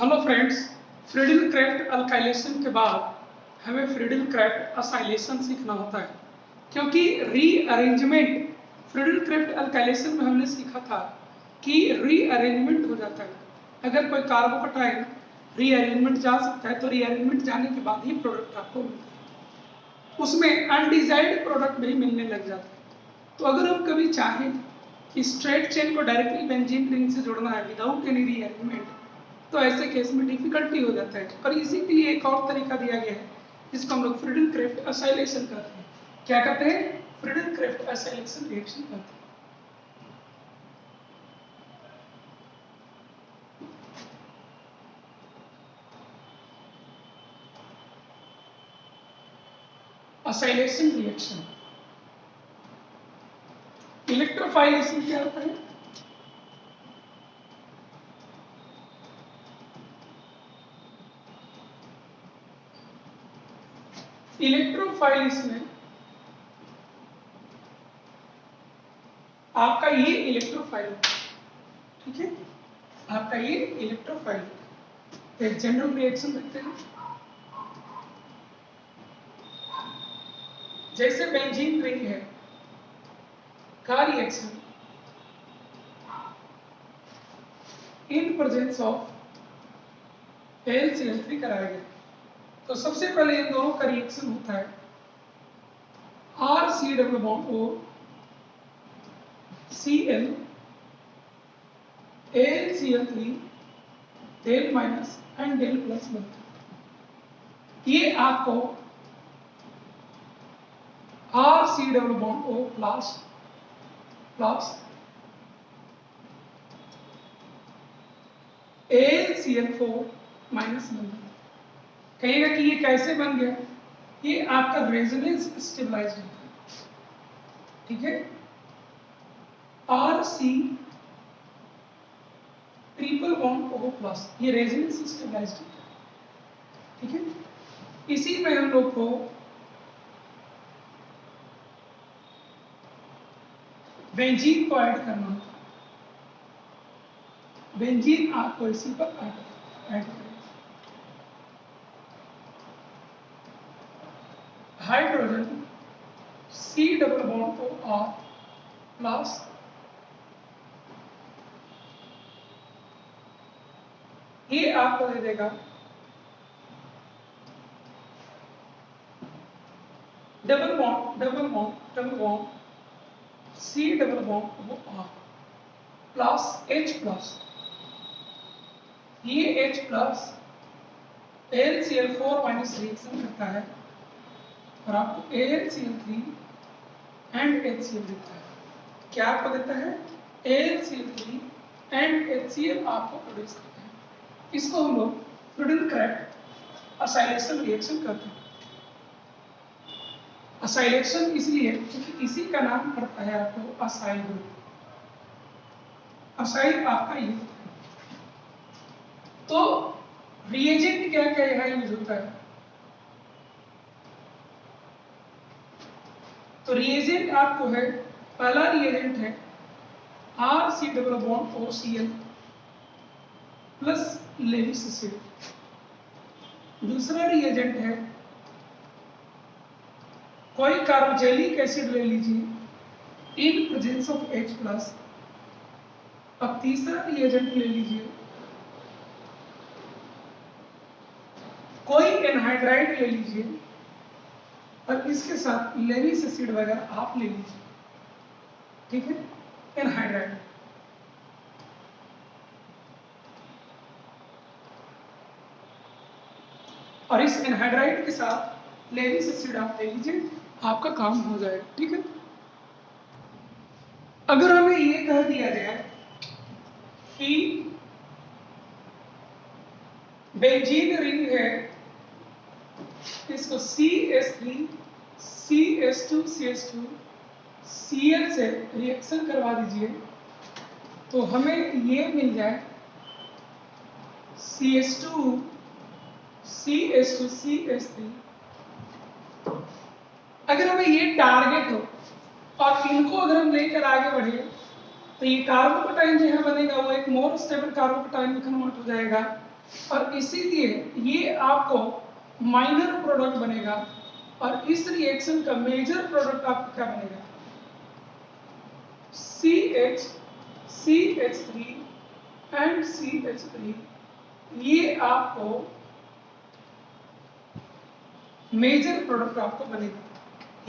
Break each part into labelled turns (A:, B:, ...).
A: Hello friends, Friedel craft alkylation के बाद हमें फ्रीडल क्राफ्ट असाइलेशन सीखना होता है, क्योंकि रीअरेंजमेंट फ्रीडल क्राफ्ट अल्काइलेशन में हमने सीखा था कि रीअरेंजमेंट हो जाता है। अगर कोई कार्बोकटाइन रीअरेंजमेंट जा सकता है तो रीअरेंजमेंट जाने के बाद ही प्रोडक्ट आपको मिलता है, उसमें अनडिजायर्ड प्रोडक्ट भी मिलने लग जाता है। तो अगर हम कभी चाहें कि स्ट्रेट चेन को डायरेक्टली बेंजीन रिंग से जोड़ना है विदाउट एनी रीअरेंजमेंट, तो ऐसे केस में डिफिकल्टी हो जाता है। पर इसी के लिए एक और तरीका दिया गया है जिसको हम लोग फ्रीडल क्राफ्ट असाइलेशन कहते हैं। क्या कहते हैं? फ्रीडल क्राफ्ट असाइलेशन रिएक्शन कहते हैं। असाइलेशन रिएक्शन इलेक्ट्रोफाइल इसमें क्या होता है? इलेक्ट्रोफाइल इसमें आपका ये इलेक्ट्रोफाइल, ठीक है, आपका ये इलेक्ट्रोफाइल एक जनरल रिएक्शन देखते हैं। जैसे बेंजीन रिंग है का reaction in presence of AlCl3 कराया गया। तो सबसे पहले इन दोनों का रिएक्शन होता है RC double bond O Cl AlCl3 del minus and del plus बनता है। ये आपको RC double bond O plus plus AlCl4 minus बनता है। कहिएगा कि ये कैसे बन गया? ये आपका रेजोनेंस स्टेबलाइज्ड है, ठीक है। RC triple bond O plus, ये रेजोनेंस स्टेबलाइज्ड है, ठीक है। इसी में हम लोग को बेंजीन को ऐड करना होता है। बेंजीन आपको इसी पर ऐड करें। हाइड्रोजन C डबल बॉन्ड को R प्लस ये आपको दे देगा double bond C double bond वो R प्लस H प्लस, ये H plus AlCl4 minus reaction करता है और आपको AlCl3 एंड HCl देता है। क्या आपको देता है? AlCl3 एंड HCl आपको प्रोड्यूस करता है। इसको हम लोग फ्रीडल क्राफ्ट असाइलेशन रिएक्शन कहते हैं। असाइलेशन इसलिए क्योंकि इसी का नाम पड़ता है आपको असाइल ग्रुप। असाइल आपका ये होता है। तो रिएजेंट क्या क्या यहाँ यूज होता है? तो रिएजेंट आपको है, पहला रिएजेंट है RC double bond OCl plus Lewis acid. दूसरा रिएजेंट है कोई कार्बोक्सिलिक एसिड ले लीजिए in presence of H plus. अब तीसरा रिएजेंट ले लीजिए कोई एनहाइड्राइड ले लीजिए और इसके साथ लेविस एसिड वगैरह आप ले लीजिए, ठीक है, एनहाइड्राइड। और इस एनहाइड्राइड के साथ लेविस एसिड आप ले लीजिए, आपका काम हो जाएगा, ठीक है। अगर हमें ये कह दिया जाए कि बेंजीन रिंग है, इसको CH3 CH2 CH2 Cl से रिएक्शन करवा दीजिए तो हमें ये मिल जाए CH2 CH2 CH3। अगर हमें ये टारगेट हो और इनको अगर हम लेकर आगे बढ़े तो ये कार्बोकटाइन जो है बनेगा वो एक मोर स्टेबल कार्बोकटाइन में कन्वर्ट हो जाएगा और इसीलिए ये आपको माइनर प्रोडक्ट बनेगा और इस रिएक्शन का मेजर प्रोडक्ट आपको क्या बनेगा, CH3 एंड CH3, ये आपको मेजर प्रोडक्ट आपको बनेगा।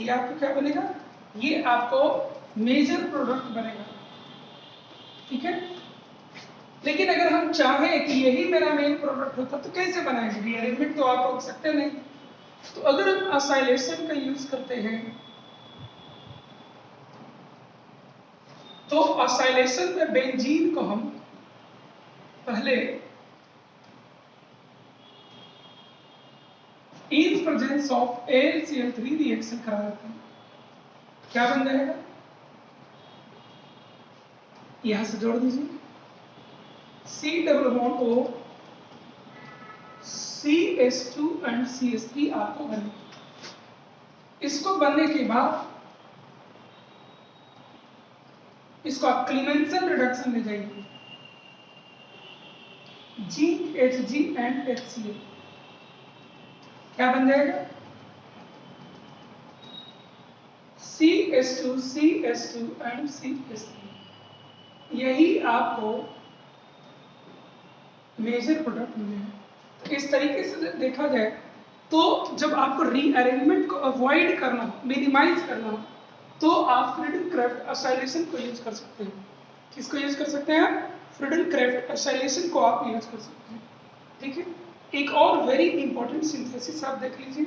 A: ये आपको क्या बनेगा, ये आपको मेजर प्रोडक्ट बनेगा, ठीक है। लेकिन अगर हम चाहें कि यही मेरा मेन प्रोडक्ट होता तो कैसे बनाएंगे, रीअरेंजमेंट तो आप रोक सकते नहीं। तो अगर हम असाइलेशन का यूज करते हैं तो असाइलेशन में बेंजीन को हम पहले in presence of AlCl3 reaction करा देते हैं। क्या बन जाएगा, यहां से जोड़ दीजिए, C double bond O CH2 and CH3 आपको बने। इसको बनने के बाद इसको आप क्लीमेंसन रिडक्शन ले जाएंगे, GHG एंड HCl, क्या बन जाएगा, CH2 एंड CH3, यही आपको मेजर प्रोडक्ट मिलेगा। तो इस तरीके से देखा जाए तो जब आपको रीअरेंजमेंट को अवॉइड करना हो, मिनिमाइज करना हो, तो आप फ्रीडल क्राफ्ट असाइलेशन को यूज कर सकते हैं। किसको यूज कर सकते हैं, फ्रीडल क्राफ्ट असाइलेशन को आप यूज कर सकते हैं, ठीक है। एक और वेरी इंपॉर्टेंट सिंथेसिस आप देख लीजिए,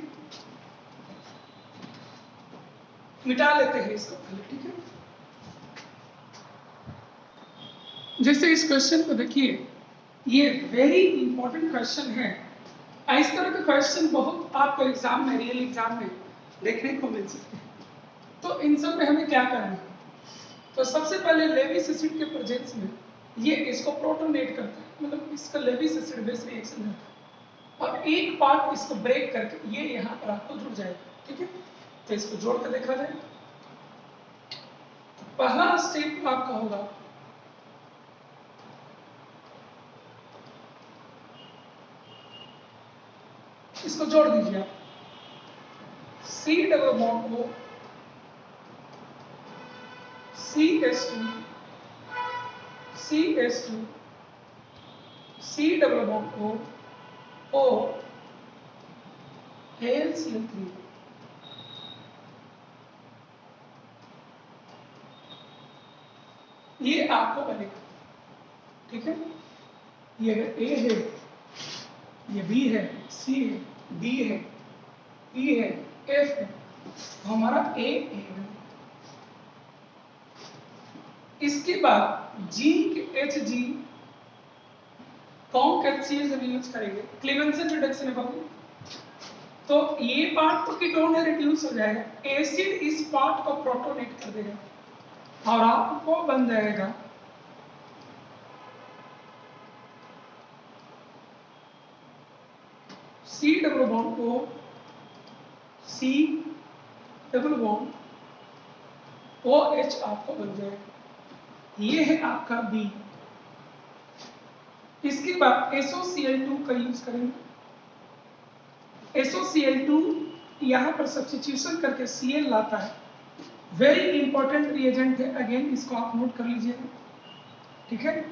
A: मिटा लेते हैं इसको पहले, ठीक है। जैसे इस क्वेश्चन को देखिए, ये वेरी इंपॉर्टेंट क्वेश्चन है। इस तरह के क्वेश्चन बहुत आपको एग्जाम में, रियल एग्जाम में देखने को मिल सकते हैं। तो इन सब में हमें क्या करना है, तो सबसे पहले लेविस एसिड के प्रेजेंस में ये इसको प्रोटोनेट करता है, मतलब इसका लेविस एसिड बेस रिएक्शन होता है, और एक पार्ट इसको ब्रेक करके ये यहाँ पर आपको जुड़ जाएगा, ठीक है। तो इसको जोड़ कर देखा जाए, तो पहला स्टेप आपका होगा इसको जोड़ दीजिए आप, C double bond O CH2 C double bond O AlCl3, ये आपको बनेगा, ठीक है। ये अगर A है, ये B है, C है, D है, E है, F है, तो हमारा A है। इसके बाद GHG कौन HCl जब यूज करेंगे, क्लीमेंसन रिडक्शन है बाबू, तो ये पार्ट तो कीटोन है, रिड्यूस हो जाएगा, एसिड इस पार्ट को प्रोटोनेट कर देगा और आपको बन जाएगा C double bond O C double bond OH आपको बन जाएगा, ये है आपका B। इसके बाद SOCl2 का यूज करेंगे, SOCl2 यहाँ पर सब्स्टिट्यूशन करके Cl लाता है, वेरी इंपॉर्टेंट रिएजेंट है, अगेन इसको आप नोट कर लीजिएगा, ठीक है।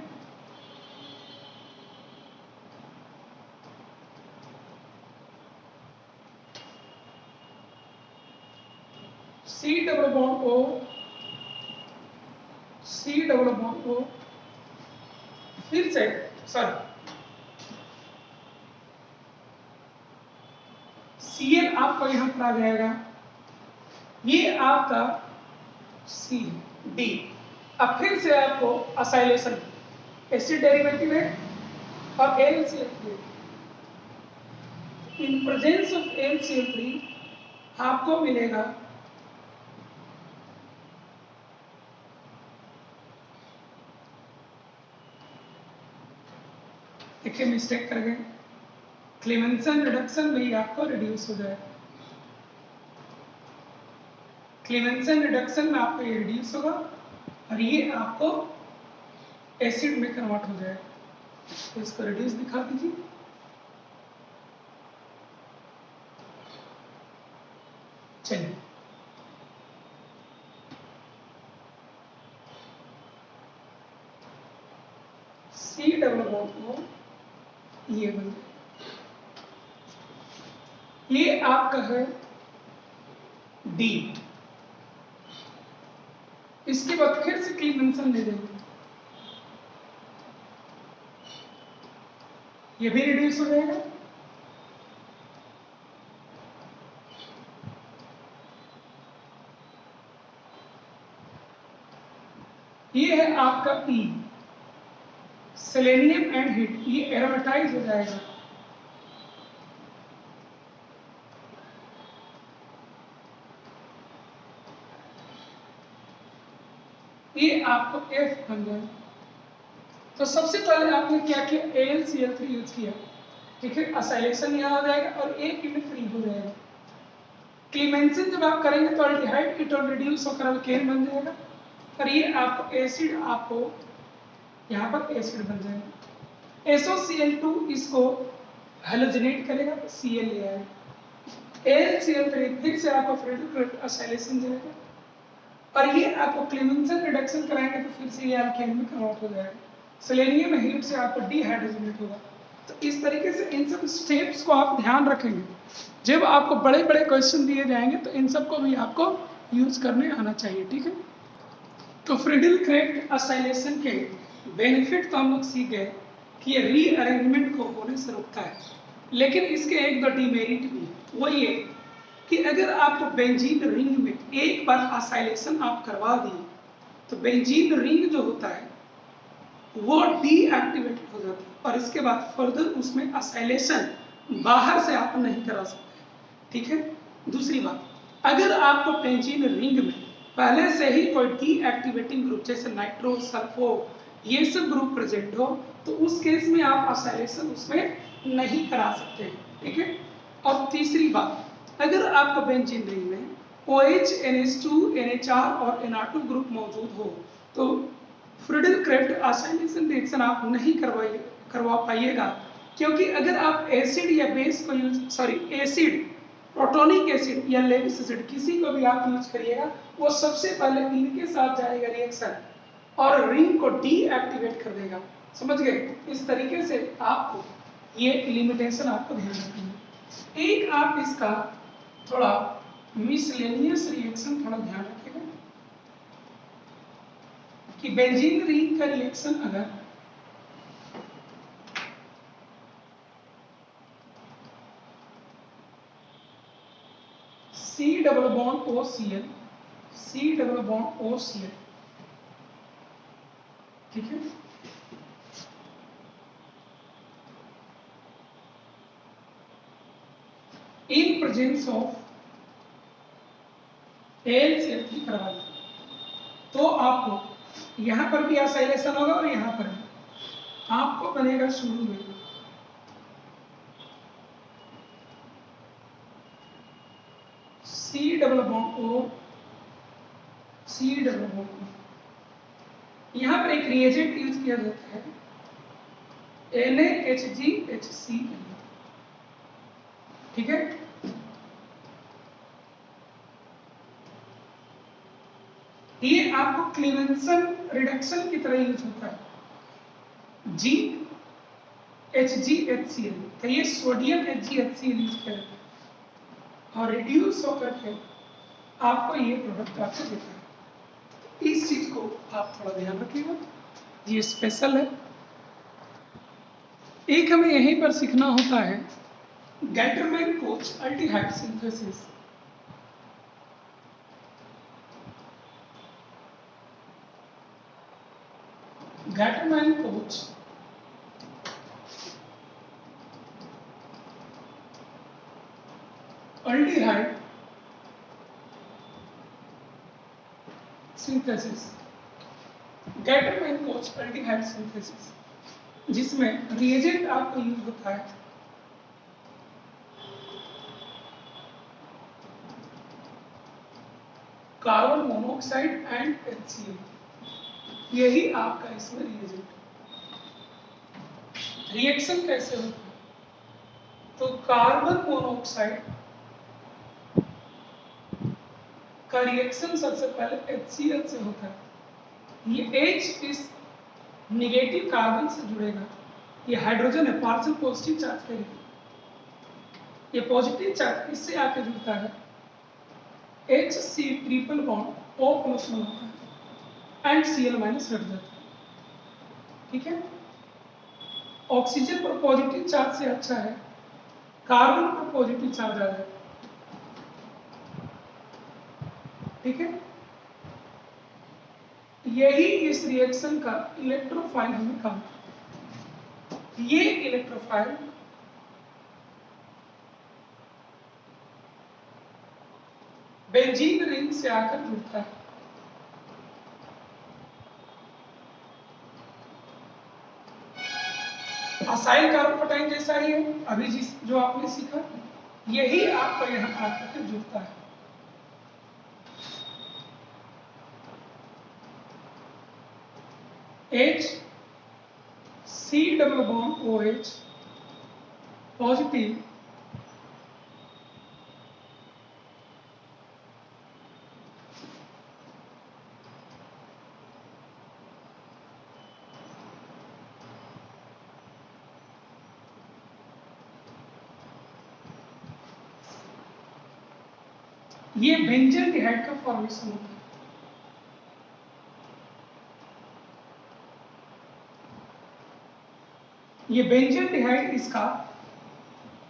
A: C double bond O C double bond O, फिर से सॉरी Cl आपका यहाँ पर आ जाएगा, ये आपका C D। अब फिर से आपको असाइलेशन, एसिड डेरिवेटिव है और AlCl3, in presence of AlCl3 आपको मिलेगा देखिए मिस्टेक कर गए, क्लीमेंसन रिडक्शन में ही आपको रिड्यूस हो जाएगा, क्लीमेंसन रिडक्शन में आपको ये रिड्यूस होगा और ये आपको एसिड में कन्वर्ट हो जाएगा। तो इसको रिड्यूस दिखा दीजिए, चलिए सी डबल बॉन्ड को ये बन गया, ये आपका है डी। इसके बाद फिर से क्लीमेंसन ले लेंगे, ये भी रिड्यूस हो जाएगा। ये है आपका ई, सेलेनियम एंड हीट, ये एरोमेटाइज हो जाएगा। ये आपको F बन गया। तो सबसे पहले आपने क्या किया, AlCl3 यूज किया, ठीक है, असाइलेशन यहाँ हो जाएगा और एक यूनिट फ्री हो जाएगा। क्लीमेंसन जब आप करेंगे तो अल्डिहाइड कीटोन रिड्यूस होकर अल्केन बन जाएगा और ये आपको एसिड, आपको यहाँ पर एसिड बन जाएगा। SOCl2 इसको हेलोजनेट करेगा तो Cl ले आएगा। AlCl3 फिर से आपको फ्रेडल असाइलेशन देगा और ये आपको क्लीमेंसन रिडक्शन कराएंगे तो फिर से ये अल्केन में कन्वर्ट हो जाएगा। सेलेनियम हीट से आपको डीहाइड्रोजनेट होगा। तो इस तरीके से इन सब स्टेप्स को आप ध्यान रखेंगे, जब आपको बड़े बड़े क्वेश्चन दिए जाएंगे तो इन सब को भी आपको यूज करने आना चाहिए, ठीक है। तो फ्रीडल क्रेफ्ट असाइलेशन के बेनिफिट तो हम लोग सीख गए कि ये रीअरेंजमेंट को होने से रोकता है, लेकिन इसके एक दो डिमेरिट भी है। वो ये कि अगर आपको बेंजीन रिंग में एक बार असाइलेशन आप करवा दिए तो बेंजीन रिंग जो होता है वो डीएक्टिवेटेड हो जाता है और इसके बाद फर्दर उसमें असाइलेशन बाहर से आप नहीं करा सकते, ठीक है। दूसरी बात, अगर आपको बेंजीन रिंग में पहले से ही कोई डीएक्टिवेटिंग ग्रुप जैसे नाइट्रो, सल्फो, ये सब ग्रुप प्रेजेंट हो तो उस केस में आप असाइलेशन उसमें नहीं करा सकते हैं, ठीक है। और तीसरी बात, अगर आपको बेंजीन रिंग में OH, NH2, NHR और NR2 ग्रुप मौजूद हो तो फ्रीडल क्रेफ्ट असाइलेशन रिएक्शन आप नहीं करवा पाइएगा, क्योंकि अगर आप एसिड या बेस को यूज एसिड, प्रोटोनिक एसिड या लेविस एसिड किसी को भी आप यूज करिएगा वो सबसे पहले इनके साथ जाएगा रिएक्शन और रिंग को डीएक्टिवेट कर देगा, समझ गए। इस तरीके से आपको ये लिमिटेशन आपको ध्यान रखनी है। एक आप इसका थोड़ा मिसलेनियस रिएक्शन थोड़ा ध्यान रखिएगा कि बेंजीन रिंग का रिएक्शन अगर C double bond OCl, C double bond OCl, ठीक है, इन प्रेजेंस ऑफ AlCl3 करवा दें तो आपको यहां पर भी असाइलेशन होगा और यहां पर भी आपको बनेगा शुरू में C double bond O, C double bond O। यहां पर एक रिएजेंट यूज किया जाता है NaHgHCl, ठीक है। ये आपको क्लीमेंसन रिडक्शन की तरह यूज होता है, GHgHCl, तो ये सोडियम HgHCl यूज किया जाता है और रिड्यूस होकर के आपको ये प्रोडक्ट आपको देता है। इस चीज को आप थोड़ा ध्यान रखिएगा, ये स्पेशल है। एक हमें यहीं पर सीखना होता है Gattermann-Koch aldehyde synthesis. Gattermann-Koch aldehyde synthesis, Gattermann-Koch aldehyde synthesis, जिसमें रिएजेंट आपको यूज होता है कार्बन मोनोऑक्साइड एंड HCl, यही आपका इसमें रिएजेंट। रिएक्शन कैसे होता है, तो कार्बन मोनोऑक्साइड का रिएक्शन सबसे पहले HCl से होता है। ये H इस निगेटिव कार्बन से जुड़ेगा, ये हाइड्रोजन है, पार्शियल पॉजिटिव चार्ज करेगा, ये पॉजिटिव चार्ज इससे आके जुड़ता है, HC triple bond O plus बनाता है एंड Cl माइनस हट जाता है। ठीक है, ऑक्सीजन पर पॉजिटिव चार्ज से अच्छा है, कार्बन पर पॉजिटिव चार्ज आ जाएगा। ठीक है, यही इस रिएक्शन का इलेक्ट्रोफाइल हमें काम, ये इलेक्ट्रोफाइल बेंजीन रिंग से आकर जुड़ता है। असाइल कार्बोकटाइन जैसा ही है, अभी जो आपने सीखा, यही आपका यहाँ आकर जुड़ता है। H C double bond OH positive ये बेंजल्डिहाइड का फॉर्मेशन होता है। ये बेंजल्डिहाइड इसका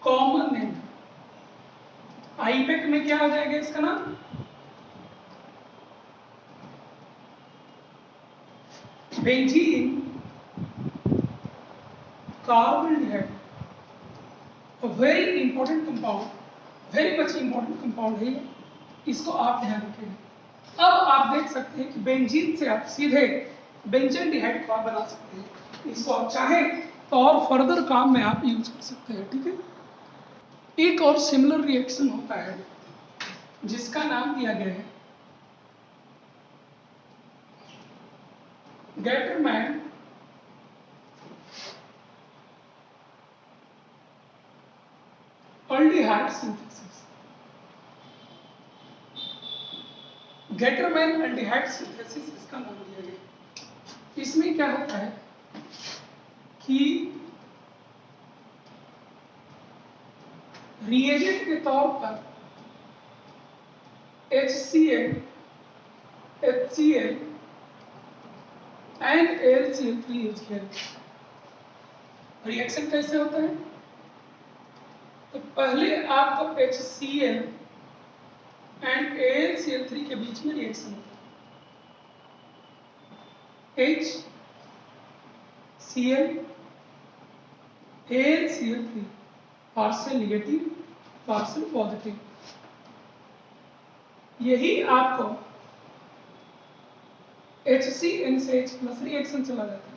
A: कॉमन नेम है। आईपेक में क्या हो जाएगा इसका नाम? Benzene carbaldehyde, very important compound, very much important compound है, इसको आप ध्यान रखें। अब आप देख सकते हैं कि बेंजीन से आप सीधे बेंजल्डिहाइड को आप बना सकते हैं। इसको आप चाहें तो और फर्दर काम में आप यूज कर सकते हैं। ठीक है, एक और सिमिलर रिएक्शन होता है जिसका नाम दिया गया है Gattermann aldehyde synthesis. Gattermann aldehyde synthesis इसका नाम दिया गया। इसमें क्या होता है कि रिएजेंट के तौर पर HCl, HCl and AlCl3 use किया। रिएक्शन कैसे होता है? तो पहले आपको HCl एंड AlCl3 के बीच में रिएक्शन होता है। HCl AlCl3 partial negative partial positive, यही आपको HCN से H प्लस रिएक्शन चला जाता है,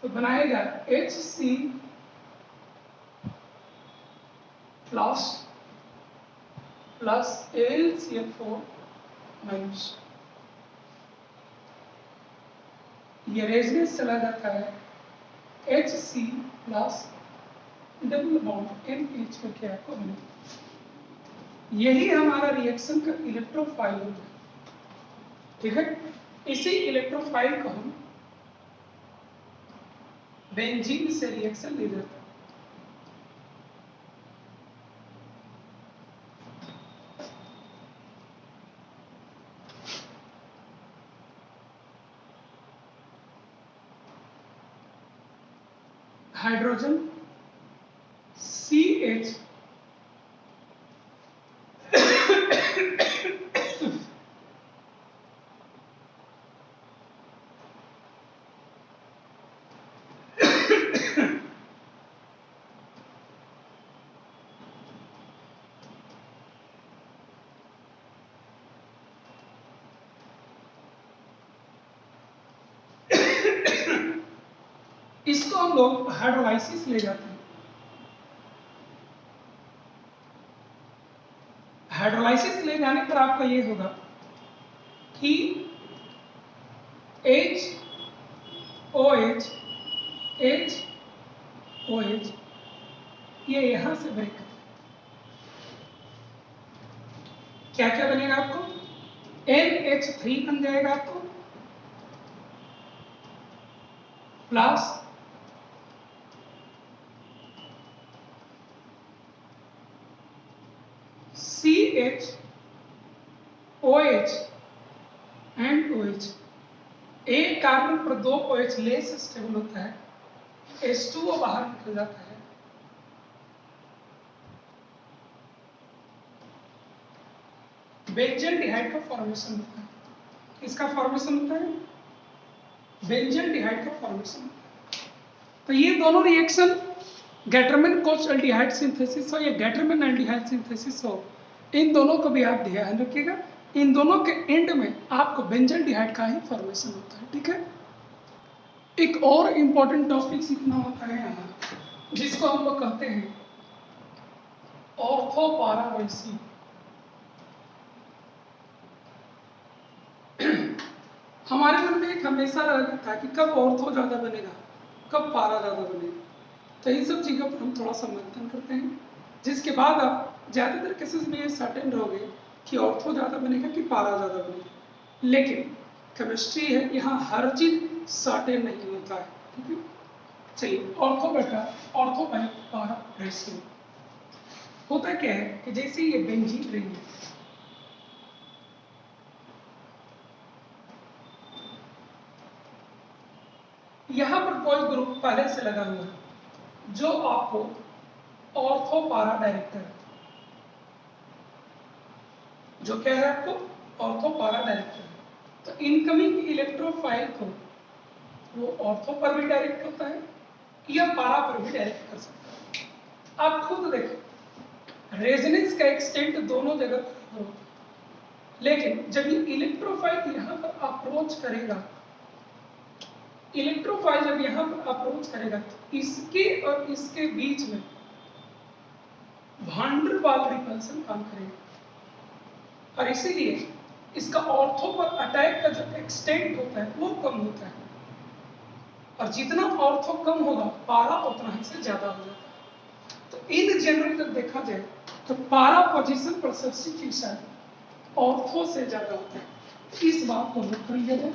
A: तो बनाएगा HC plus plus AlCl4 minus, ये रेजनेस चला जाता है HC plus double bond NH करके आपको मिलेगा। यही हमारा रिएक्शन का इलेक्ट्रोफाइल होता है। ठीक है, इसी इलेक्ट्रोफाइल को हम बेंजीन से रिएक्शन ले जाते हैं। हाइड्रोजन CH इसको हम लोग हाइड्रोलाइसिस ले जाते हैं। हाइड्रोलाइसिस ले जाने पर आपका ये होगा कि HOH HOH ये यहां से ब्रेक, क्या क्या बनेगा आपको, NH3 बन जाएगा आपको, प्लस CH एंड OH। एक कार्बन पर 2 OH लेस स्टेबल होता है, H2O बाहर निकल जाता है, बेंजल्डिहाइड का फॉर्मेशन होता है। किसका फॉर्मेशन होता है, बेंजल्डिहाइड का फॉर्मेशन होता है। तो ये दोनों reaction Gattermann coach aldehyde synthesis हो या गैटरमैन एल्डिहाइड सिंथेसिस हो, इन दोनों को भी आप ध्यान रखिएगा, इन दोनों के एंड में आपको बेंजल्डिहाइड का ही फॉर्मेशन होता है, ठीक है। एक और इंपॉर्टेंट टॉपिक सीखना होता है यहाँ, जिसको हम लोग कहते हैं ऑर्थो-पारा रेशियो। हमारे मन में एक हमेशा रहता है कि कब ऑर्थो ज्यादा बनेगा, कब पारा ज्यादा बनेगा। तो इन सब चीजों पर हम थोड़ा सा मंथन करते हैं, जिसके बाद आप ज्यादातर केसेस में ये सर्टेन रहोगे कि ऑर्थो ज्यादा बनेगा कि पारा ज्यादा बनेगा। लेकिन केमिस्ट्री है, यहाँ हर चीज सर्टेन नहीं होता है, ठीक है। चलिए, ऑर्थो बेटा, ऑर्थो बाय पारा रेशियो होता क्या है कि जैसे ये बेंजीन रिंग है, यहाँ पर कोई ग्रुप पहले से लगा हुआ है जो आपको ऑर्थो पारा डायरेक्टर है, जो क्या है आपको ऑर्थो पारा डायरेक्टर है। तो इनकमिंग इलेक्ट्रोफाइल को वो ऑर्थो पर भी डायरेक्ट होता है या पारा पर भी डायरेक्ट कर सकता है। आप खुद देखो, रेजोनेंस का एक्सटेंट दोनों जगह पर होता है, लेकिन जब ये इलेक्ट्रोफाइल यहाँ पर अप्रोच करेगा, इलेक्ट्रोफाइल जब यहाँ पर अप्रोच करेगा तो इसके और इसके बीच में वैन डर वाल रिपल्सन काम करेगा, और इसीलिए इसका ऑर्थो पर अटैक का जो एक्सटेंट होता है वो कम होता है, और जितना ऑर्थो कम होगा पारा उतना ही से ज्यादा हो जाता है। तो इन जनरल जब देखा जाए तो पारा पोजीशन पर सब्स्टिट्यूशन ऑर्थो से ज्यादा होता है। इस बात को नोट कर लिया जाए।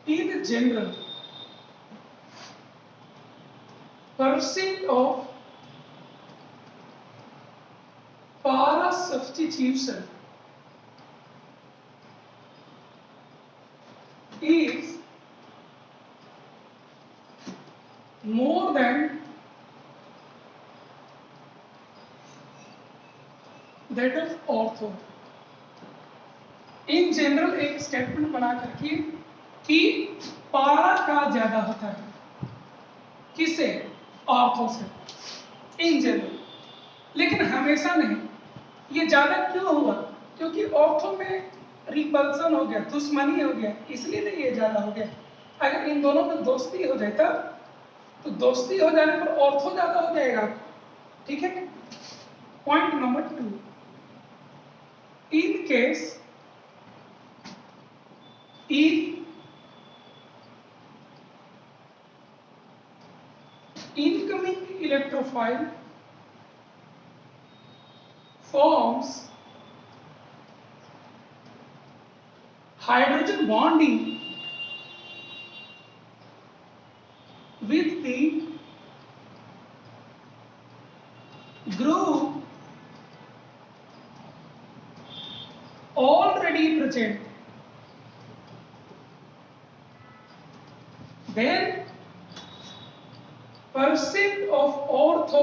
A: In general, percent of para substitution is more than that of ortho। In general एक स्टेटमेंट बना करके कि पारा का ज्यादा होता है किसे, ऑर्थो से, इन जनरल। लेकिन हमेशा नहीं। ये ज्यादा क्यों हुआ, क्योंकि ऑर्थो में रिपल्सन हो गया, दुश्मनी हो गया, इसलिए नहीं ये ज्यादा हो गया। अगर इन दोनों में दोस्ती हो जाए तब, तो दोस्ती हो जाने पर ऑर्थो ज्यादा हो जाएगा, ठीक है। Point number 2, in case incoming electrophile forms hydrogen bonding with the group already present, then percent of ortho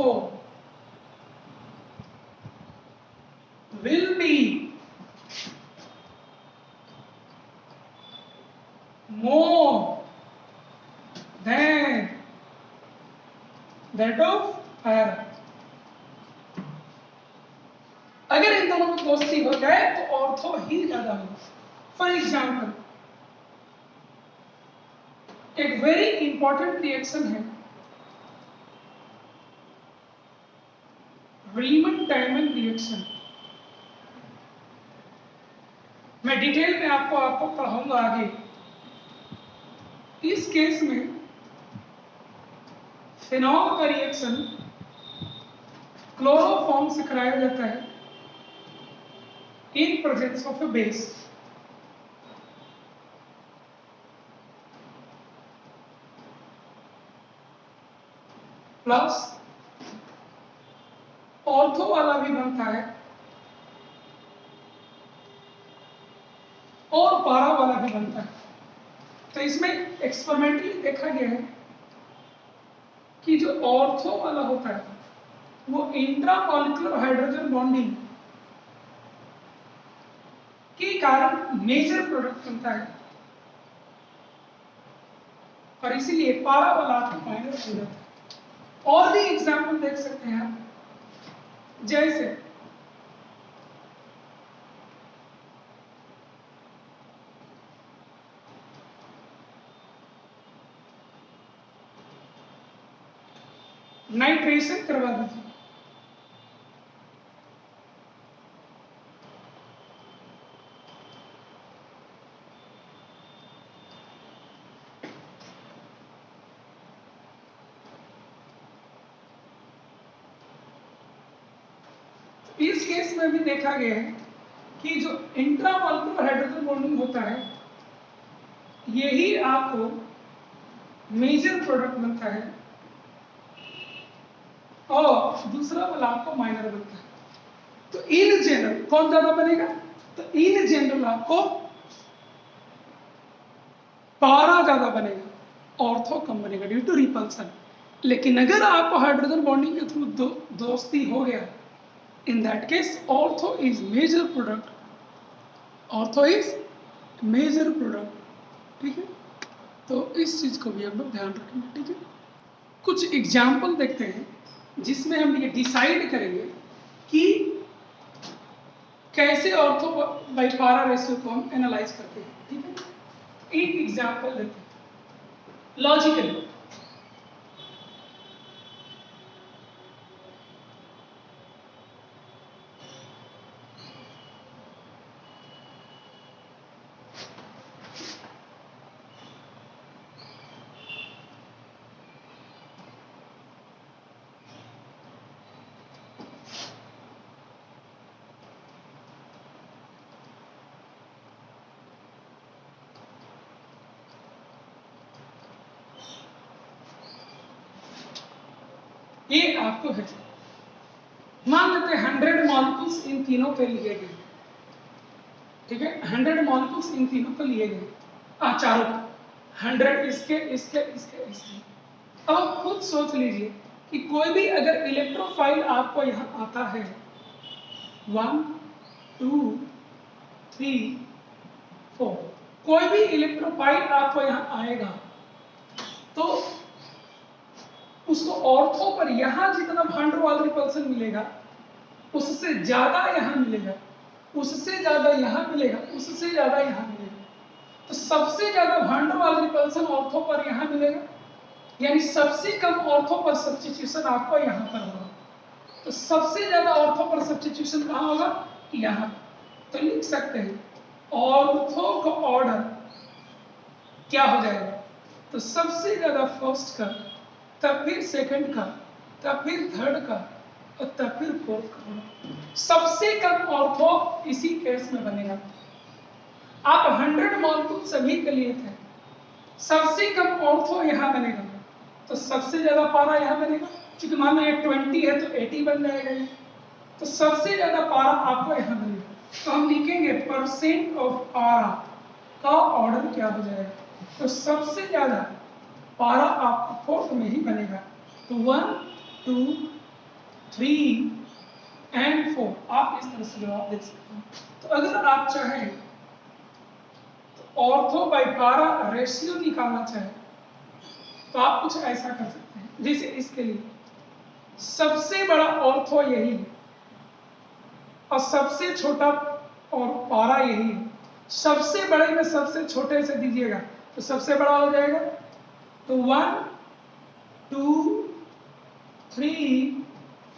A: will be more than that of para। अगर इन दोनों में दोस्ती हो जाए तो ऑर्थो ही ज्यादा होगा। फॉर एग्जाम्पल, एक वेरी इंपॉर्टेंट रिएक्शन है रीमन-डायमंड रिएक्शन। मैं डिटेल में आपको पढ़ाऊंगा आगे। इस केस में फिनॉल का रिएक्शन क्लोरोफॉर्म से कराया जाता है in presence of A base. Plus ortho वाला भी बनता है और पारा वाला भी बनता है। तो इसमें एक्सपेरिमेंटली देखा गया है कि जो ऑर्थो वाला होता है वो इंट्रामॉलिक्यूलर हाइड्रोजन बॉन्डिंग के कारण मेजर प्रोडक्ट बनता है और इसीलिए पारा वाला आपका माइनर बन जाता है। और भी एग्जाम्पल देख सकते हैं आप, जैसे नाइट्रेशन करवा दीजिए, इस केस में भी देखा गया है कि जो इंट्रामॉलिक्यूलर हाइड्रोजन बॉन्डिंग होता है यही आपको मेजर प्रोडक्ट बनता है और दूसरा वाला आपको माइनर बनता है। तो इन जनरल कौन ज्यादा बनेगा? तो इन जनरल आपको पारा ज्यादा बनेगा, ऑर्थो कम बनेगा ड्यू टू रिपल्सन। लेकिन अगर आपको हाइड्रोजन बॉन्डिंग के थ्रू दोस्ती हो गया, in that case ortho is major product, ortho is major product. ठीक है, तो इस चीज को भी हम लोग ध्यान रखेंगे। ठीक है, कुछ एग्जाम्पल देखते हैं जिसमें हम ये डिसाइड करेंगे कि कैसे ऑर्थो बाई पारा रेशियो को हम एनालाइज करते हैं। ठीक है, एक एग्जाम्पल देते हैं लॉजिकली। ये आपको है, मान लेते हैं 100 मॉलिक्यूल्स इन तीनों पे लिए गए। ठीक है, 100 मॉलिक्यूल्स इन तीनों पे लिए गए, चारों पे 100 इसके इसके इसके इसके। अब आप खुद सोच लीजिए कि कोई भी अगर इलेक्ट्रोफाइल आपको यहाँ आता है 1 2 3 4, कोई भी इलेक्ट्रोफाइल आपको यहाँ आएगा तो उसको ऑर्थो पर यहां जितना भांड वाल रिपल्सन मिलेगा उससे ज्यादा यहां मिलेगा, उससे ज्यादा यहां मिलेगा, उससे ज्यादा यहां मिलेगा। तो सबसे ज्यादा भांड वाल रिपल्सन ऑर्थो पर यहां मिलेगा, यानी सबसे कम ऑर्थो पर सब्स्टिट्यूशन आपको यहां पर होगा। तो सबसे ज्यादा ऑर्थो पर सब्स्टिट्यूशन कहां होगा? यहां। तो लिख सकते हैं ऑर्थो का ऑर्डर क्या हो जाएगा? तो सबसे ज्यादा फर्स्ट का, तब फिर सेकंड का, तब फिर थर्ड का और तब फिर फोर्थ का। सबसे कम ऑर्थो इसी केस में बनेगा। आप 100 मॉलिक्यूल सभी के लिए थे, सबसे कम ऑर्थो यहां बनेगा तो सबसे ज्यादा पारा यहां बनेगा। क्योंकि मान लो ये 20 है तो 80 बन जाएगा ये, तो सबसे ज्यादा पारा आपको यहां बनेगा। तो हम लिखेंगे परसेंट ऑफ पारा का ऑर्डर क्या हो जाएगा? तो सबसे ज्यादा पारा आपको फोर्थ में ही बनेगा। तो 1 2 3 एंड 4 आप इस तरह से जवाब दे सकते हैं। तो अगर आप चाहें तो ऑर्थो बाई पारा रेशियो निकालना चाहें तो आप कुछ ऐसा कर सकते हैं, जैसे इसके लिए सबसे बड़ा ऑर्थो यही है और सबसे छोटा और पारा यही है। सबसे बड़े में सबसे छोटे से दीजिएगा तो सबसे बड़ा हो जाएगा। तो 1 2 3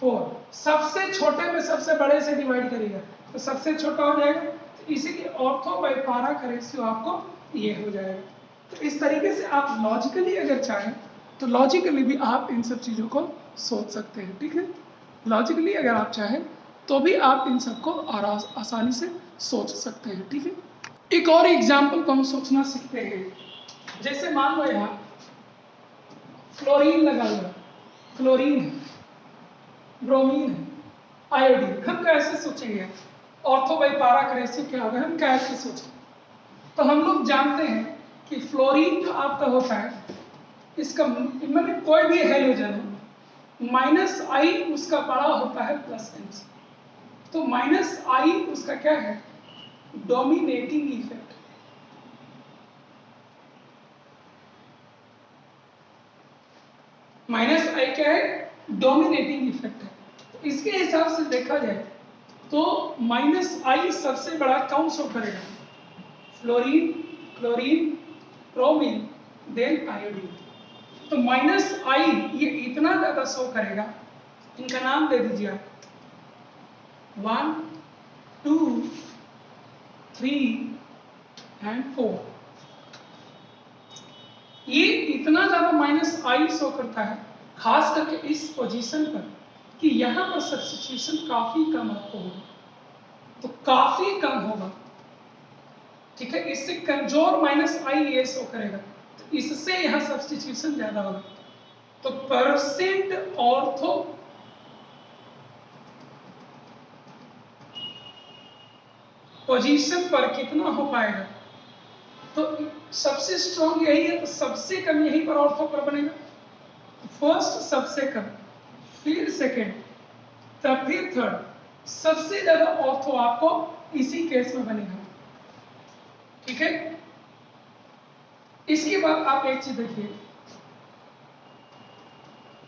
A: 4 सबसे छोटे में सबसे बड़े से डिवाइड करिएगा तो सबसे छोटा हो जाएगा। तो इसीलिए ऑर्थो बाई पारा का रेशियो आपको ये हो जाएगा। तो इस तरीके से आप लॉजिकली अगर चाहें तो लॉजिकली भी आप इन सब चीजों को सोच सकते हैं। ठीक है, लॉजिकली अगर आप चाहें तो भी आप इन सबको आसानी से सोच सकते हैं, ठीक है। एक और एग्जाम्पल को हम सोचना सीखते हैं। जैसे मान लो यहाँ फ्लोरीन लगा हुआ, क्लोरीन है, ब्रोमीन है, आयोडीन। हम कैसे सोचेंगे ऑर्थो बाई पारा का रेशियो क्या होगा, हम कैसे सोचेंगे? तो हम लोग जानते हैं कि फ्लोरीन जो आपका होता है, इसका मतलब कोई भी हेलोजन हो, माइनस आई उसका बड़ा होता है प्लस एन से। तो माइनस आई उसका क्या है, डोमिनेटिंग इफेक्ट। माइनस आई क्या है, डोमिनेटिंग इफेक्ट है। तो इसके हिसाब से देखा जाए तो माइनस आई सबसे बड़ा कौन शो करेगा, fluorine, chlorine, bromine, then iodine. तो माइनस आई ये इतना ज्यादा शो करेगा, इनका नाम दे दीजिए आप 1, 2, 3 एंड 4। ये इतना ज्यादा माइनस आई शो करता है, खास करके इस पोजीशन पर कि यहां पर सब्स्टिट्यूशन काफी कम आपको होगा, तो काफी कम होगा, ठीक है। इससे कमजोर माइनस आई ये शो करेगा, तो इससे यहां सब्स्टिट्यूशन ज्यादा होगा। तो परसेंट ऑर्थो पोजीशन पर कितना हो पाएगा, तो सबसे स्ट्रॉन्ग यही है, तो सबसे कम यहीं पर ऑर्थो पर बनेगा। फर्स्ट सबसे कम, फिर सेकेंड, तब फिर थर्ड, सबसे ज्यादा ऑर्थो आपको इसी केस में बनेगा, ठीक है। इसके बाद आप एक चीज देखिए,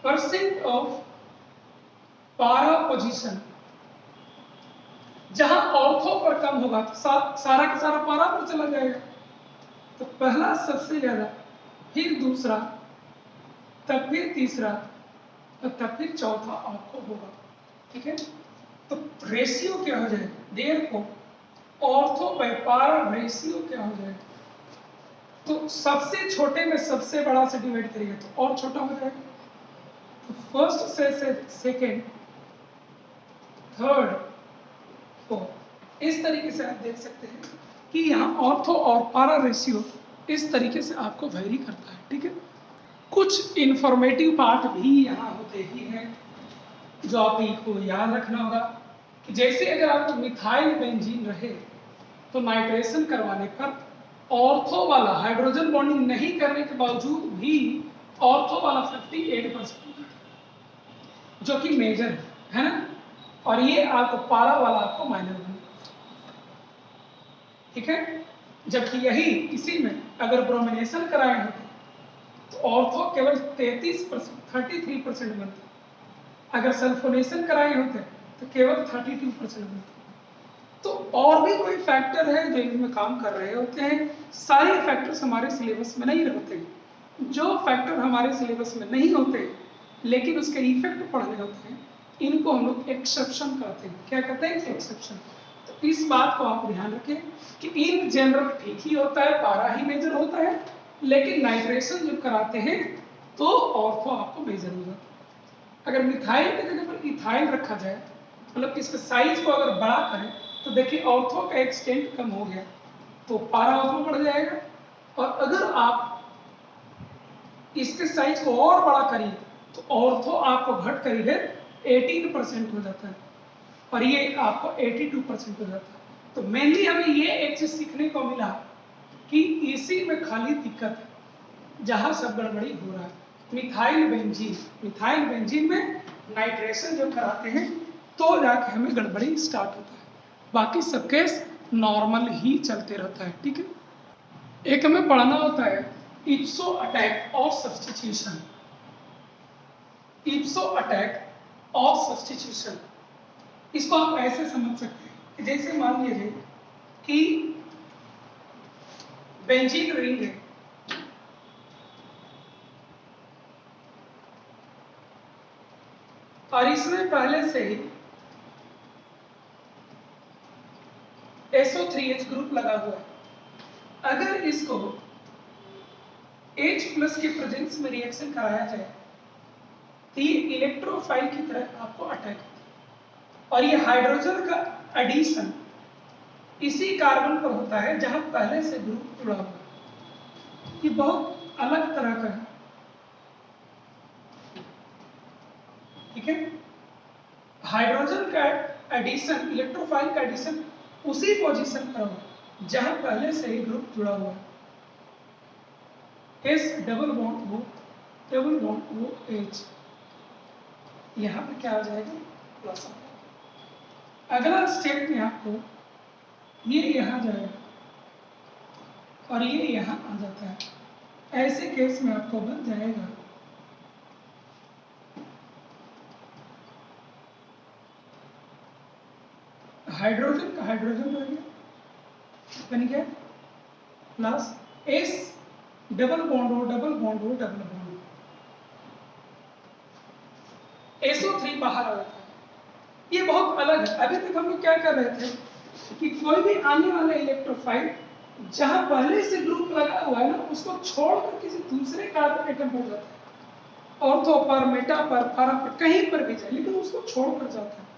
A: परसेंट ऑफ पारा पोजीशन, जहां ऑर्थो पर कम होगा तो सारा का सारा पारा पर चला जाएगा। तो पहला सबसे ज्यादा, फिर दूसरा, तब फिर तीसरा, और तब फिर चौथा आपको होगा, ठीक है। तो रेशियो क्या हो जाएगा, देर को ऑर्थो बाय पारा रेशियो क्या हो जाएगा, तो सबसे छोटे में सबसे बड़ा से डिवाइड करिएगा तो और छोटा हो जाएगा। तो फर्स्ट से सेकेंड, थर्ड, फोर्थ, इस तरीके से आप देख सकते हैं कि यहाँ ऑर्थो और पारा रेशियो इस तरीके से आपको वेरी करता है, ठीक है। कुछ इंफॉर्मेटिव पार्ट भी यहाँ होते ही हैं जो आपको याद रखना होगा, कि जैसे अगर आपको मिथाइल बेंजीन रहे तो नाइट्रेशन करवाने पर ऑर्थो वाला हाइड्रोजन बॉन्डिंग नहीं करने के बावजूद भी ऑर्थो वाला 58%, जो कि मेजर है ना, और ये आपको पारा वाला आपको माइनर बनेगा, ठीक है। जबकि यही इसी में अगर ब्रोमिनेशन कराए होते तो ऑर्थो केवल 33% बनता, अगर सल्फोनेशन कराए होते तो केवल 32% बनता। तो और भी कोई फैक्टर है जो इनमें काम कर रहे होते हैं, सारे फैक्टर्स हमारे सिलेबस में नहीं होते हैं। जो फैक्टर हमारे सिलेबस में नहीं होते लेकिन उसके इफेक्ट पढ़ने होते हैं, इनको हम लोग एक्सेप्शन कहते हैं। क्या कहते हैं, एक्सेप्शन। तो इस बात को आप ध्यान रखें कि इन जनरल ठीक ही होता है, पारा ही मेजर होता है, लेकिन नाइट्रेशन जब कराते हैं तो ऑर्थो आपको मेजर हो जाता है। अगर मिथाइल की जगह पर इथाइल रखा जाए, मतलब इसके साइज को अगर बड़ा करें तो देखिए ऑर्थो का एक्सटेंट कम हो गया तो पारा ऑर्थो बढ़ जाएगा, और अगर आप इसके साइज को और बड़ा करिए तो ऑर्थो आपको घट करीब 18% हो जाता है, और ये आपको 82% हो जाता है। तो मेनली हमें ये एक चीज सीखने को मिला कि इसी में खाली दिक्कत है जहां सब गड़बड़ी हो रहा है। मिथाइल बेंजीन में नाइट्रेशन जब कराते हैं तो जाके हमें गड़बड़ी स्टार्ट होता है, बाकी सब केस नॉर्मल ही चलते रहता है, ठीक है। एक हमें पढ़ना होता है इप्सो attack of substitution, इप्सो attack of substitution. इसको आप ऐसे समझ सकते हैं कि जैसे मान लीजिए कि बेंजीन रिंग है, और इसमें पहले से ही SO3H ग्रुप लगा हुआ है। अगर इसको H+ के प्रेजेंस में रिएक्शन कराया जाए तो ये इलेक्ट्रोफाइल की तरह आपको अटैक करता है। और ये हाइड्रोजन का एडिशन इसी कार्बन पर होता है जहां पहले से ग्रुप जुड़ा हुआ है। ये बहुत अलग तरह का है, ठीक है। हाइड्रोजन का एडिशन, इलेक्ट्रोफाइल का एडिशन उसी पोजीशन पर हो जहां पहले से ही ग्रुप जुड़ा हुआ है। S double bond O, double bond O H, यहाँ पे क्या आ जाएगा, प्लस आ जाएगा। अगला स्टेप में आपको ये यहाँ जाएगा और ये यहाँ आ जाता है। ऐसे केस में आपको बन जाएगा हाइड्रोजन का हाइड्रोजन रह गया, बन गया plus S double bond O, double bond O, double bond SO3 बाहर आ जाता है। ये बहुत अलग है। अभी तक हम लोग क्या कर रहे थे कि कोई भी आने वाला इलेक्ट्रोफाइल जहां पहले से ग्रुप लगा हुआ है ना, उसको छोड़कर किसी दूसरे कार्बन एटम पर जाता है, ऑर्थो पर, मेटा पर, para पर, कहीं पर भी जाए, लेकिन उसको छोड़कर जाता है।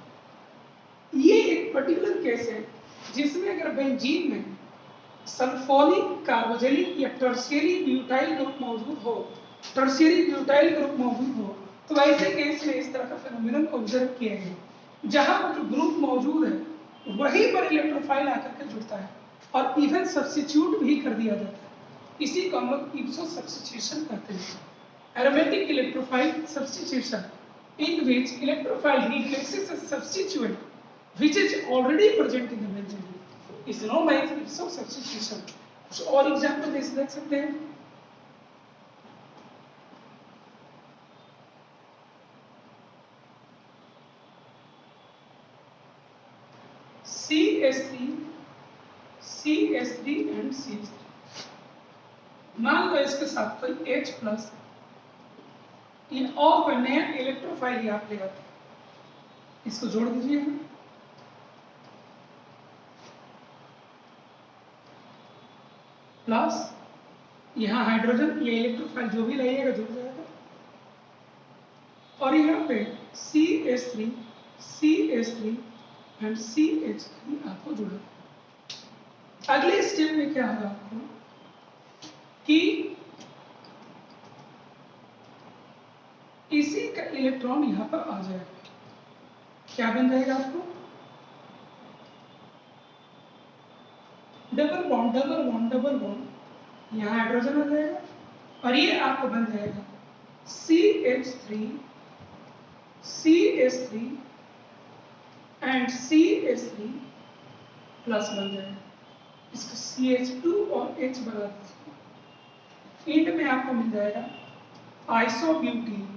A: ये एक पर्टिकुलर केस है जिसमें अगर बेंजीन में सल्फोनिक कार्बोजेनिक या टर्शियरी ब्यूटाइल ग्रुप मौजूद हो, टर्शियरी ब्यूटाइल ग्रुप मौजूद हो, तो ऐसे केस में इस तरह का फेनोमेनन ऑब्जर्व किया गया। जहां पर जो ग्रुप मौजूद है वहीं पर इलेक्ट्रोफाइल आकर के जुड़ता है और इवन सब्स्टिट्यूट भी कर दिया जाता है। इसी को हम लोग इप्सो सब्स्टिट्यूशन कहते हैं। Aromatic electrophile substitution, in which electrophile replaces a substituent which is already present in the benzene is known as ipso substitution। कुछ और एग्जाम्पल देख सकते हैं। CH3, CH3 एंड CH3, मान लो इसके साथ कोई H प्लस इन और कोई नया इलेक्ट्रोफाइल आप ले आते हैं, इसको जोड़ दीजिए हम, प्लस यहाँ हाइड्रोजन, ये इलेक्ट्रोफाइल जो भी लगाइएगा जुड़ जाएगा, और यहाँ पे CH3, CH3 एंड CH3 आपको जुड़ा। अगले स्टेप में क्या होगा आपको कि इसी का इलेक्ट्रॉन यहां पर आ जाएगा, क्या बन जाएगा आपको, double bond, double bond, double bond, यहाँ हाइड्रोजन आ जाएगा और ये आपको बन जाएगा CH3, CH3 and CH3 plus बन जाएगा। इसको CH2 और H बना दीजिए। इंड में आपको मिल जाएगा आइसोब्यूटीन।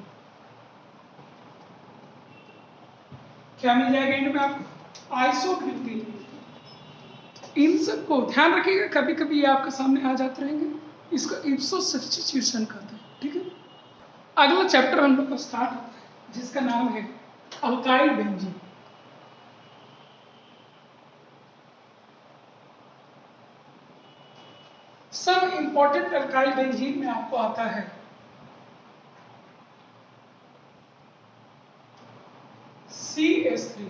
A: क्या मिल जाएगा इंड में आपको, आइसोब्यूटीन। इन सबको ध्यान रखिएगा, कभी कभी ये आपके सामने आ जाते रहेंगे। इसको इप्सो सब्स्टिट्यूशन कहते हैं, ठीक है। अगला चैप्टर हम लोग का स्टार्ट होता है जिसका नाम है अल्काइल बेंजीन। सब इंपॉर्टेंट अल्काइल बेंजीन में आपको आता है CH3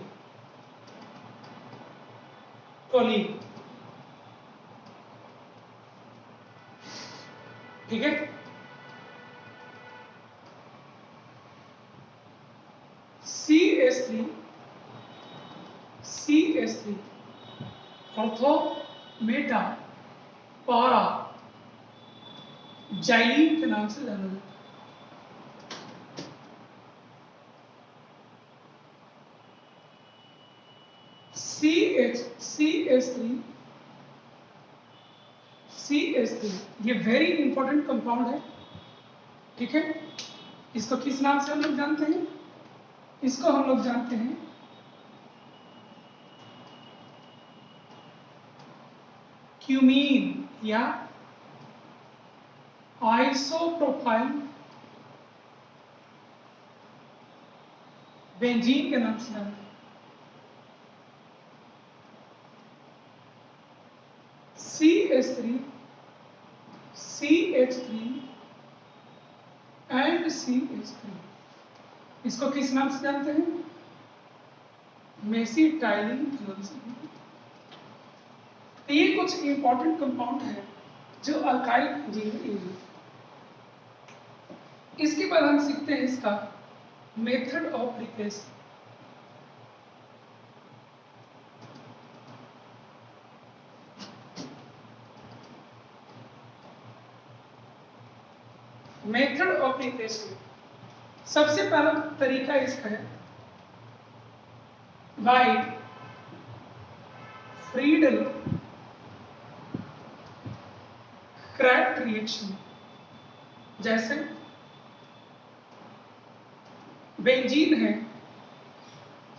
A: टोलीन, ठीक है। CH3, CH3 ऑर्थो, मेटा, पारा, जाइलीन के नाम से जाना जाता है। CH3, CH3 ये वेरी इंपॉर्टेंट कंपाउंड है, ठीक है। इसको किस नाम से हम लोग जानते हैं, इसको हम लोग जानते हैं क्यूमीन या आइसोप्रोपाइल बेंजीन के नाम से जानते हैं। CH3, CH3 and CH3 इसको किस नाम से जानते हैं? मेसिटाइलिन फिनोल से। तो ये कुछ इंपॉर्टेंट कंपाउंड है जो अल्काइल बेंजीन में यूज होते हैं। इसके बाद हम सीखते हैं इसका method of replacement. Method of replacement, सबसे पहला तरीका इसका है बाय फ्रीडल क्राफ्ट रिएक्शन। जैसे बेंजीन है,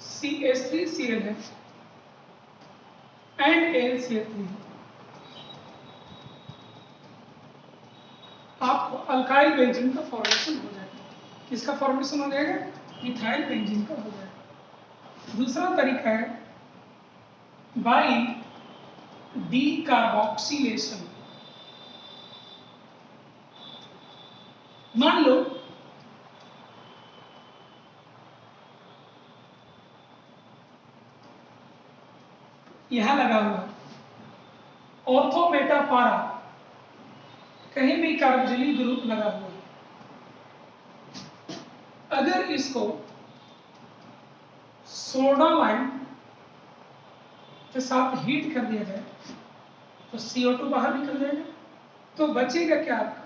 A: CH3Cl है एंड AlCl3 है। आपको अल्काइल बेंजीन का फॉर्मेशन हो जाएगा। किसका फॉर्मेशन हो जाएगा? मिथाइल बेंजीन का हो जाएगा। दूसरा तरीका है बाय डीकार्बोक्सिलेशन। मान लो यहां लगा हुआ ऑर्थो मेटा पारा, कहीं भी कार्बोक्सिलिक ग्रुप लगा हुआ है। अगर इसको सोडा लाइम के साथ हीट कर दिया जाए तो CO2 बाहर निकल जाएगा। तो बचेगा क्या आपका?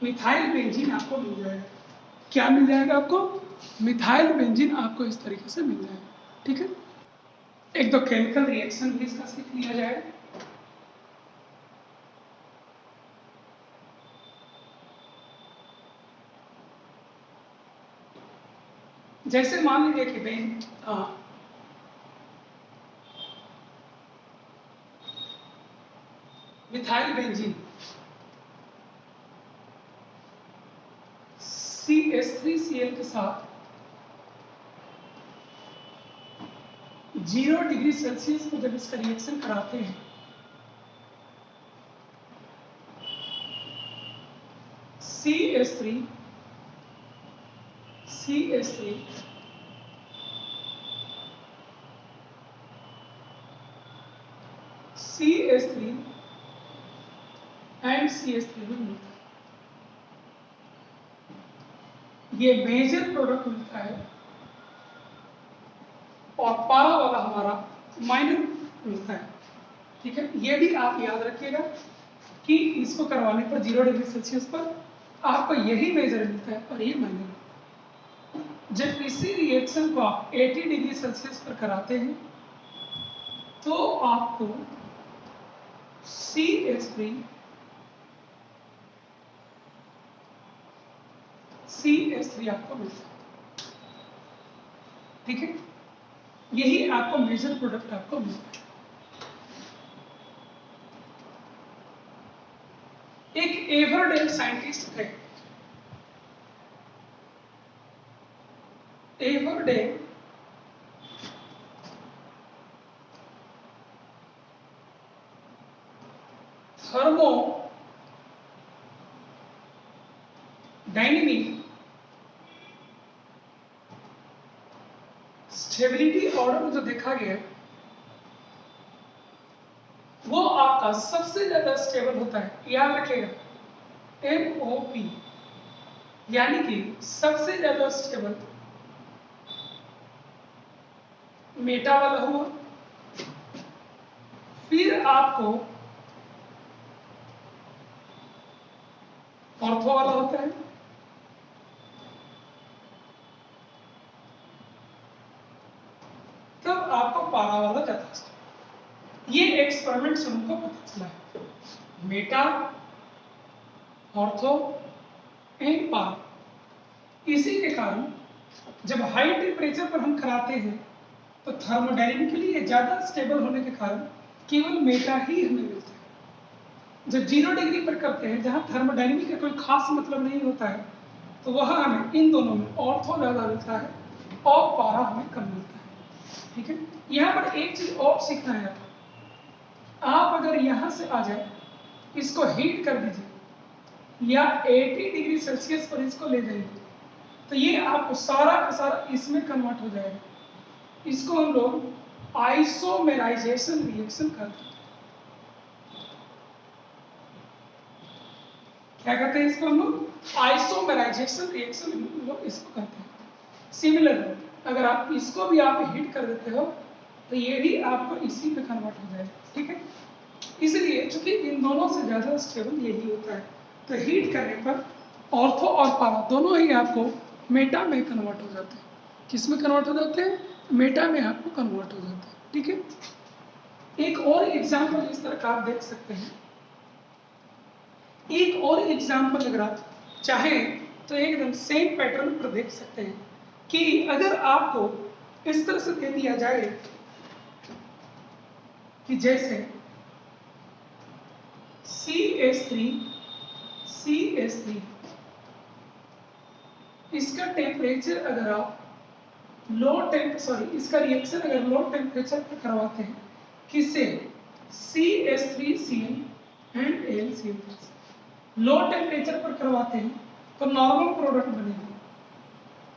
A: मिथाइल बेंजीन आपको मिल जाएगा। क्या मिल जाएगा आपको? मिथाइल बेंजीन आपको इस तरीके से मिल जाएगा। ठीक है, एक दो केमिकल रिएक्शन भी इसका सीख लिया जाएगा। जैसे मान लीजिए कि मिथाइल बेंजीन CH3Cl के साथ 0 डिग्री सेल्सियस पर जब इसका रिएक्शन कराते हैं CH3 एंड CH3 में मिलता है। ये मेजर प्रोडक्ट मिलता है और पारा वाला हमारा माइनर मिलता है। ठीक है, ये भी आप याद रखिएगा कि इसको करवाने पर 0 डिग्री सेल्सियस पर आपको यही मेजर मिलता है और ये माइनर। जब इसी रिएक्शन को आप 80 डिग्री सेल्सियस पर कराते हैं तो आपको CH3 आपको मिलता है। ठीक है, यही आपको मेजर प्रोडक्ट आपको मिलता है। एक एवरडेल साइंटिस्ट है, एवरडेल थर्मो डायनेमिक स्टेबिलिटी ऑर्डर जो देखा गया वो आपका सबसे ज्यादा स्टेबल होता है, याद रखिएगा MOP, यानी कि सबसे ज्यादा स्टेबल मेटा वाला हुआ। फिर आपको ऑर्थो वाला होता है, तब आपको पारा वाला जाता है। ये एक्सपेरिमेंट से उनको पता चला है, मेटा, ऑर्थो एंड पारा। इसी के कारण जब हाई टेम्परेचर पर हम कराते हैं तो थर्मोडायनेमिकली ये ज्यादा स्टेबल होने के कारण केवल मेटा ही हमें मिलता है। जब 0 डिग्री पर करते हैं जहां थर्मोडायनेमिक का कोई खास मतलब नहीं होता है तो वहां हमें इन दोनों में ऑर्थो ज्यादा मिलता है और पारा हमें कम मिलता है। ठीक है, यहाँ पर एक चीज और सीखना है आप अगर यहां से आ जाए, इसको हीट कर दीजिए या 80 डिग्री सेल्सियस पर इसको ले जाएंगे तो ये आपको सारा का सारा इसमें कन्वर्ट हो जाएगा। इसको हम लोग आइसोमेराइजेशन रिएक्शन कहते हैं। क्या कहते हैं इसको हम लोग? आइसोमेराइजेशन रिएक्शन हम लोग इसको कहते हैं। सिमिलर अगर आप इसको भी आप हीट कर देते हो तो ये भी आपको इसी पे कन्वर्ट हो जाएगा, ठीक है। इसलिए चूंकि इन दोनों से ज्यादा स्टेबल यही होता है तो हीट करने पर ऑर्थो और पारा दोनों ही आपको मेटा में कन्वर्ट हो जाते हैं। किस में कन्वर्ट हो जाते हैं? मेटा में आपको कन्वर्ट हो जाते हैं, ठीक है। एक और एग्जाम्पल इस तरह का आप देख सकते हैं। एक और एग्जाम्पल अगर आप चाहें तो एकदम सेम पैटर्न पर देख सकते हैं कि अगर आपको इस तरह से दे दिया जाए कि जैसे CH3 इसका टेम्परेचर अगर आप इसका रिएक्शन अगर लो टेम्परेचर पर करवाते हैं किससे? CH3Cl and AlCl3 low temperature पर करवाते हैं तो नॉर्मल प्रोडक्ट बनेगा।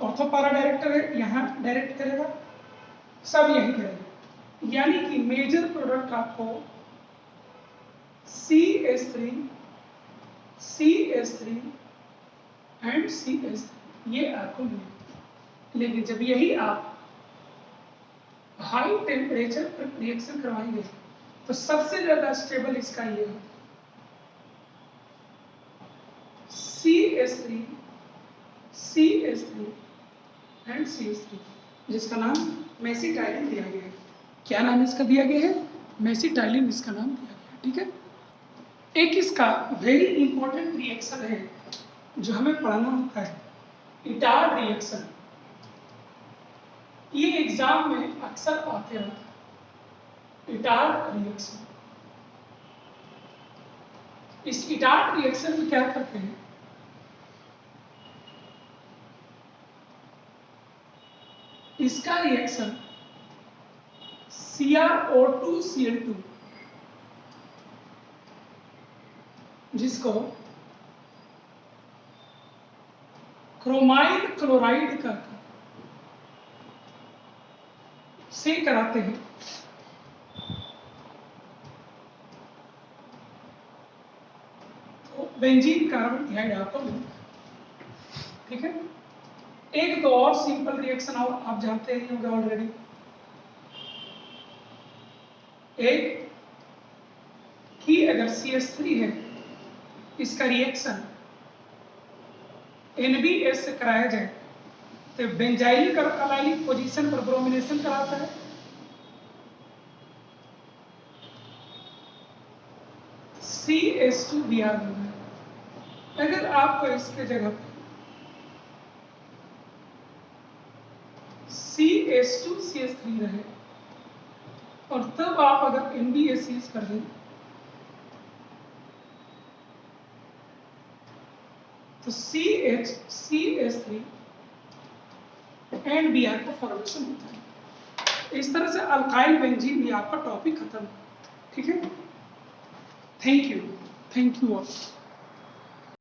A: ऑर्थोपारा डायरेक्ट यहाँ डायरेक्ट करेगा, सब यही करेगा, यानी कि मेजर प्रोडक्ट आपको CH3 एंड CH3 ये आपको मिलेगा। लेकिन जब यही आप हाई टेम्परेचर पर रिएक्शन करवाएंगे तो सबसे ज्यादा स्टेबल इसका ये है CH3 एंड CH3 जिसका नाम मेसिटाइलिन दिया गया है। क्या नाम इसका दिया गया है? मेसिटाइलिन इसका नाम दिया गया है, ठीक है। एक इसका वेरी इंपॉर्टेंट रिएक्शन है जो हमें पढ़ना होता है, इटार्ड रिएक्शन। ये एग्जाम में अक्सर आते रहता है, इटार्ड रिएक्शन। इस इटार्ड रिएक्शन में क्या करते हैं? इसका रिएक्शन CrO2Cl2 जिसको क्रोमाइल क्लोराइड का से कराते हैं तो बेंजीन कार्बन डाइऑक्साइड आपको मिलता है, ठीक है। एक दो और सिंपल रिएक्शन और आप जानते ही होंगे ऑलरेडी। एक कि अगर CH3 है इसका रिएक्शन NBS से कराया जाए तो बेंजाइलिक अल्काइलिक पोजीशन पर ब्रोमिनेशन कराता है। CH2Br बना है। अगर आपको इसके जगह पर CH2CH3 रहे और तब आप अगर NBS यूज कर दें तो CH3 एंड Br का फॉर्मेशन होता है। इस तरह से अल्काइल बेंजीन भी आपका टॉपिक खत्म, ठीक है। Thank you all.